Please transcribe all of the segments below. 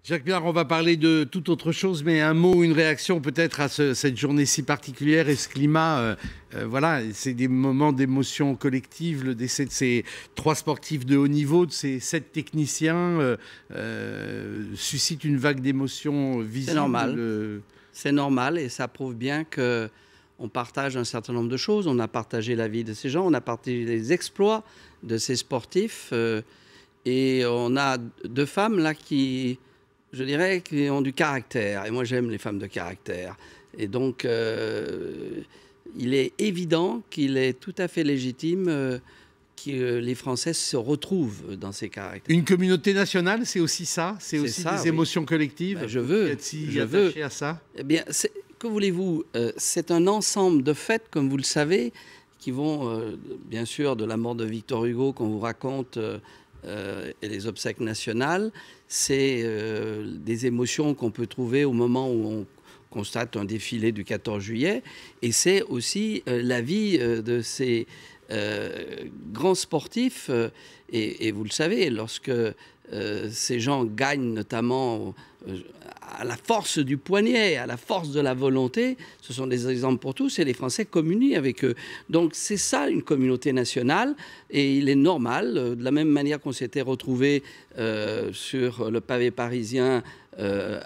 Jacques Ménard, on va parler de toute autre chose, mais un mot, une réaction peut-être à cette journée si particulière et ce climat. Voilà, c'est des moments d'émotion collective. Le décès de ces 3 sportifs de haut niveau, de ces 7 techniciens, suscite une vague d'émotions visible. C'est normal. C'est normal et ça prouve bien qu'on partage un certain nombre de choses. On a partagé la vie de ces gens, on a partagé les exploits de ces sportifs. Et on a 2 femmes là qui, je dirais, qui ont du caractère. Et moi, j'aime les femmes de caractère. Et donc, il est évident qu'il est tout à fait légitime que les Français se retrouvent dans ces caractères. Une communauté nationale, c'est aussi ça? C'est aussi ça, des émotions collectives? Ben, je veux. Être si attaché à ça? Eh bien, que voulez-vous? C'est un ensemble de faits, comme vous le savez, qui vont, bien sûr, de la mort de Victor Hugo qu'on vous raconte et les obsèques nationales. C'est des émotions qu'on peut trouver au moment où on constate un défilé du 14 juillet. Et c'est aussi la vie de ces grands sportifs. Et vous le savez, lorsque ces gens gagnent notamment à la force du poignet, à la force de la volonté, ce sont des exemples pour tous, et les Français communient avec eux. Donc c'est ça une communauté nationale, et il est normal, de la même manière qu'on s'était retrouvés sur le pavé parisien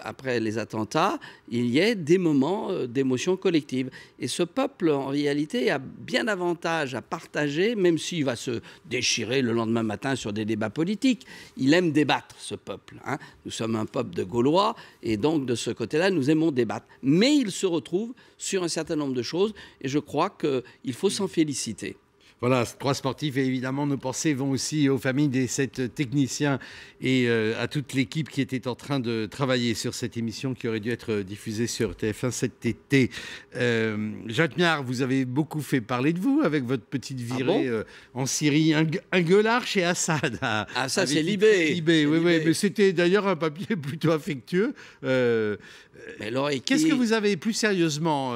après les attentats, il y a des moments d'émotion collective. Et ce peuple, en réalité, a bien davantage à partager, même s'il va se déchirer le lendemain matin sur des débats politiques. Il aime débattre, ce peuple. Hein. Nous sommes un peuple de Gaulois, et donc de ce côté-là, nous aimons débattre. Mais il se retrouve sur un certain nombre de choses, et je crois qu'il faut s'en féliciter. Voilà, 3 sportifs, et évidemment nos pensées vont aussi aux familles des 7 techniciens et à toute l'équipe qui était en train de travailler sur cette émission qui aurait dû être diffusée sur TF1 cet été. Jacques Ménard, vous avez beaucoup fait parler de vous avec votre petite virée en Syrie. Un gueulard chez Assad. Ah, ça c'est Libé. Oui, mais c'était d'ailleurs un papier plutôt affectueux. Qu'est-ce que vous avez, plus sérieusement,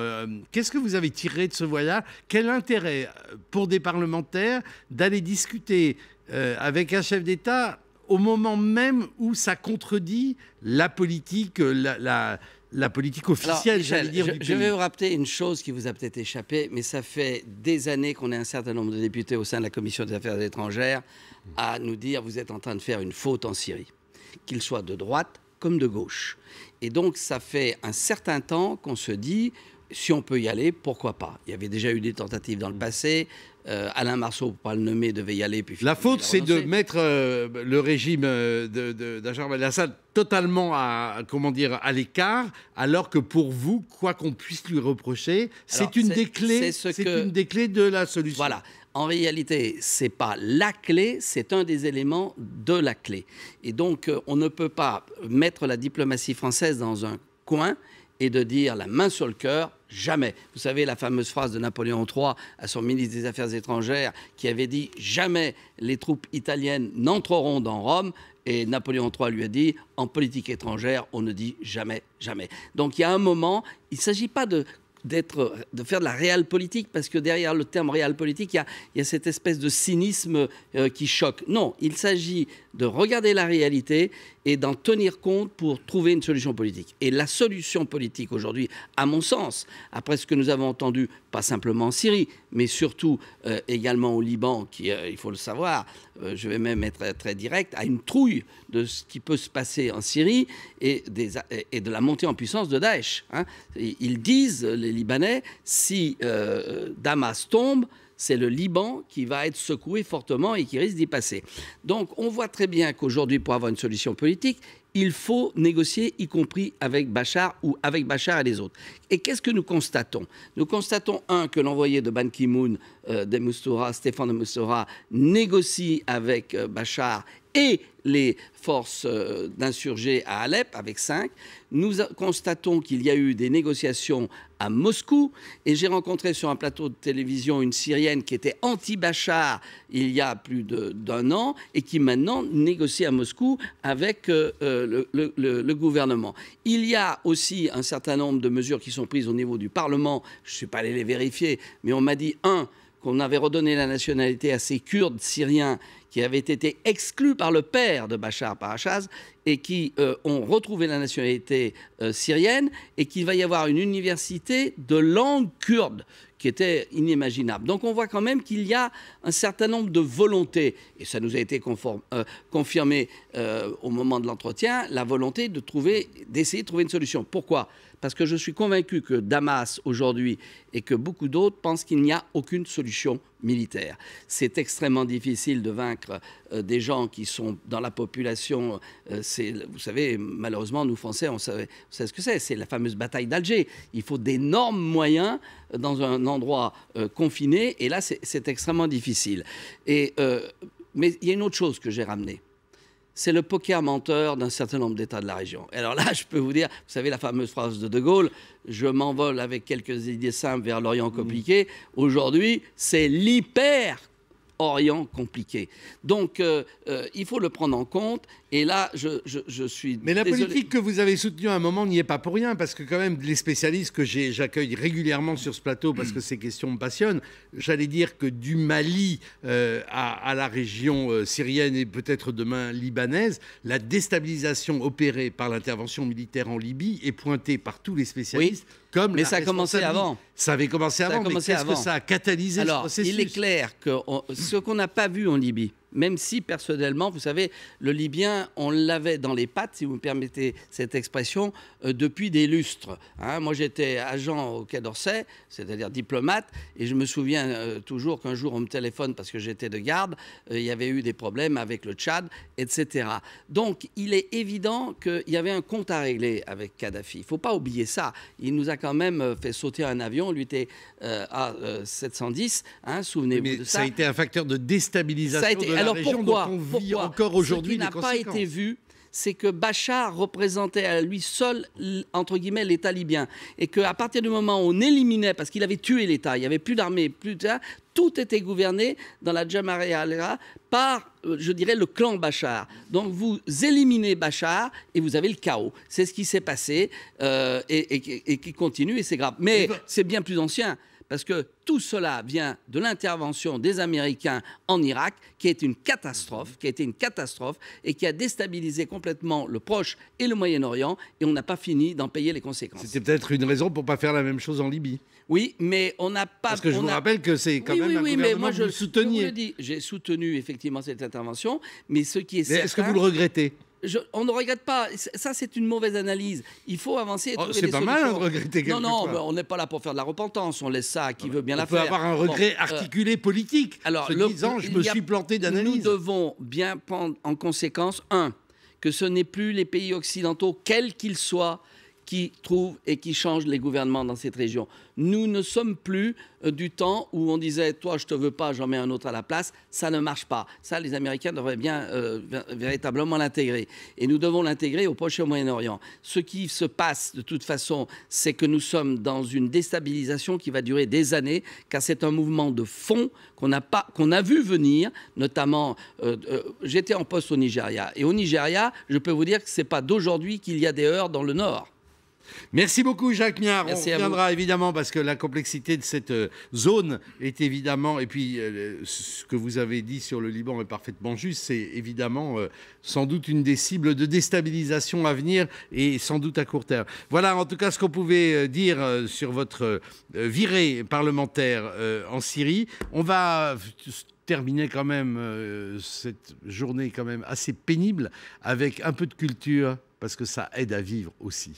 qu'est-ce que vous avez tiré de ce voyage? Quel intérêt pour des parlementaires d'aller discuter avec un chef d'État au moment même où ça contredit la politique, la politique officielle? Alors, Michel, je vais vous rappeler une chose qui vous a peut-être échappé, mais ça fait des années qu'on est un certain nombre de députés au sein de la Commission des Affaires étrangères à nous dire: vous êtes en train de faire une faute en Syrie, qu'il soit de droite comme de gauche. Et donc, ça fait un certain temps qu'on se dit, si on peut y aller, pourquoi pas? Il y avait déjà eu des tentatives dans le passé. Alain Marceau, pour ne pas le nommer, devait y aller. Puis la faute, c'est de mettre le régime d'Achar al-Assad totalement à l'écart, alors que pour vous, quoi qu'on puisse lui reprocher, c'est une des clés de la solution. Voilà. En réalité, ce n'est pas la clé, c'est un des éléments de la clé. Et donc, on ne peut pas mettre la diplomatie française dans un coin et de dire la main sur le cœur, jamais. Vous savez la fameuse phrase de Napoléon III à son ministre des Affaires étrangères qui avait dit « Jamais les troupes italiennes n'entreront dans Rome ». Et Napoléon III lui a dit « En politique étrangère, on ne dit jamais, jamais ». Donc il y a un moment, il ne s'agit pas de faire de la réelle politique, parce que derrière le terme réelle politique, il y a cette espèce de cynisme qui choque. Non, il s'agit de regarder la réalité et d'en tenir compte pour trouver une solution politique. Et la solution politique aujourd'hui, à mon sens, après ce que nous avons entendu, pas simplement en Syrie, mais surtout également au Liban, qui, il faut le savoir, je vais même être très direct, a une trouille de ce qui peut se passer en Syrie et de la montée en puissance de Daesh. Hein. Ils disent, les Libanais, si Damas tombe, c'est le Liban qui va être secoué fortement et qui risque d'y passer. Donc on voit très bien qu'aujourd'hui, pour avoir une solution politique, il faut négocier, y compris avec Bachar ou avec Bachar et les autres. Et qu'est-ce que nous constatons? Nous constatons, que l'envoyé de Ban Ki-moon, Stéphane de Mistura, négocie avec Bachar et les forces d'insurgés à Alep, avec 5. Nous constatons qu'il y a eu des négociations à Moscou, et j'ai rencontré sur un plateau de télévision une Syrienne qui était anti-Bachar il y a plus d'1 an, et qui maintenant négocie à Moscou avec le gouvernement. Il y a aussi un certain nombre de mesures qui sont prises au niveau du Parlement. Je ne suis pas allé les vérifier, mais on m'a dit, qu'on avait redonné la nationalité à ces Kurdes syriens qui avaient été exclus par le père de Bachar, par Hachaz, et qui ont retrouvé la nationalité syrienne, et qu'il va y avoir une université de langue kurde qui était inimaginable. Donc on voit quand même qu'il y a un certain nombre de volontés, et ça nous a été confirmé au moment de l'entretien, la volonté d'essayer de trouver une solution. Pourquoi ? Parce que je suis convaincu que Damas, aujourd'hui, et que beaucoup d'autres pensent qu'il n'y a aucune solution militaire. C'est extrêmement difficile de vaincre des gens qui sont dans la population. Vous savez, malheureusement, nous, Français, on sait ce que c'est. C'est la fameuse bataille d'Alger. Il faut d'énormes moyens dans un endroit confiné, et là, c'est extrêmement difficile. Mais il y a une autre chose que j'ai ramenée. C'est le poker menteur d'un certain nombre d'États de la région. Et alors là, je peux vous dire, vous savez la fameuse phrase de De Gaulle, je m'envole avec quelques idées simples vers l'Orient compliqué. Aujourd'hui, c'est l'hyper-Orient compliqué. Donc, il faut le prendre en compte. Et là, je suis Mais la désolé. politique que vous avez soutenue à un moment n'y est pas pour rien, parce que quand même, les spécialistes que j'accueille régulièrement sur ce plateau, parce que ces questions me passionnent, j'allais dire que du Mali à la région syrienne et peut-être demain libanaise, la déstabilisation opérée par l'intervention militaire en Libye est pointée par tous les spécialistes comme mais ça a commencé avant. Ça avait commencé avant, mais qu'est-ce que ça a catalysé ce processus ? Il est clair que ce qu'on n'a pas vu en Libye, même si personnellement, vous savez, le Libyen, on l'avait dans les pattes, si vous me permettez cette expression, depuis des lustres. Hein. Moi, j'étais agent au Quai d'Orsay, c'est-à-dire diplomate, et je me souviens toujours qu'un jour, on me téléphone parce que j'étais de garde, il y avait eu des problèmes avec le Tchad, etc. Donc, il est évident qu'il y avait un compte à régler avec Kadhafi. Il ne faut pas oublier ça. Il nous a quand même fait sauter un avion, lui était à 710, hein, souvenez-vous de ça. Ça a été un facteur de déstabilisation de la région dont on vit encore aujourd'hui les conséquences. Ce qui n'a pas été vu, c'est que Bachar représentait à lui seul, entre guillemets, l'État libyen. Et qu'à partir du moment où on éliminait, parce qu'il avait tué l'État, il n'y avait plus d'armée, plus de... Tout était gouverné dans la Jamaïa al-Ra par, je dirais, le clan Bachar. Donc vous éliminez Bachar et vous avez le chaos. C'est ce qui s'est passé et qui continue, et c'est grave. Mais c'est bien plus ancien. Parce que tout cela vient de l'intervention des Américains en Irak, qui a été une catastrophe, et qui a déstabilisé complètement le Proche et le Moyen-Orient, et on n'a pas fini d'en payer les conséquences. C'était peut-être une raison pour ne pas faire la même chose en Libye. Oui, mais on n'a pas... Parce que je vous rappelle que c'est quand même un gouvernement que vous souteniez. Je vous le dis, j'ai soutenu effectivement cette intervention, mais ce qui est certain... Est-ce que vous le regrettez ? On ne regrette pas. Ça, c'est une mauvaise analyse. Il faut avancer et trouver des solutions. C'est pas mal de regretter quelque chose. Non, on n'est pas là pour faire de la repentance. On laisse ça à qui veut bien la faire. On peut avoir un regret articulé politique, disant je me suis planté d'analyse. Nous devons bien prendre en conséquence, que ce n'est plus les pays occidentaux, quels qu'ils soient, qui trouvent et qui changent les gouvernements dans cette région. Nous ne sommes plus du temps où on disait « toi, je te veux pas, j'en mets un autre à la place ». Ça ne marche pas. Ça, les Américains devraient bien véritablement l'intégrer. Et nous devons l'intégrer au Proche et au Moyen-Orient. Ce qui se passe, de toute façon, c'est que nous sommes dans une déstabilisation qui va durer des années, car c'est un mouvement de fond qu'on a vu venir, notamment... j'étais en poste au Nigeria. Et au Nigeria, je peux vous dire que ce n'est pas d'aujourd'hui qu'il y a des heurts dans le Nord. Merci beaucoup Jacques Miard. Merci, on reviendra évidemment parce que la complexité de cette zone est évidemment, et puis ce que vous avez dit sur le Liban est parfaitement juste, c'est évidemment sans doute une des cibles de déstabilisation à venir et sans doute à court terme. Voilà en tout cas ce qu'on pouvait dire sur votre virée parlementaire en Syrie. On va terminer quand même cette journée quand même assez pénible avec un peu de culture parce que ça aide à vivre aussi.